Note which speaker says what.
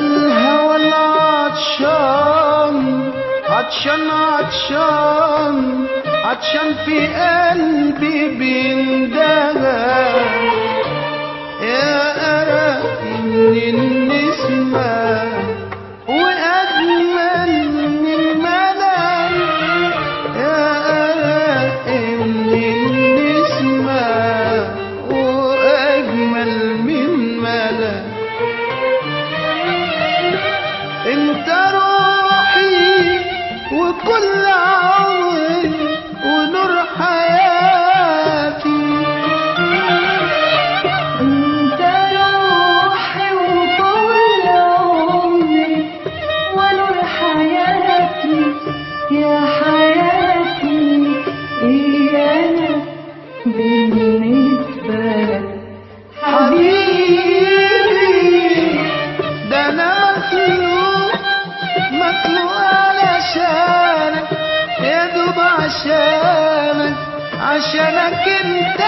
Speaker 1: الهوى العطشان عطشان عطشان عطشان في قلبي بيندهى يا أرق من النسمة وأجمل من الملل يا أرق من النسمة وأجمل من ملل انت روحي وكل عمري ونور حياتي
Speaker 2: انت روحي وكل عمري ونور حياتي يا حياتي انا بالنسبة لك
Speaker 1: حبيبي ده انا مخلوق علشانك يا دوب عشانك انت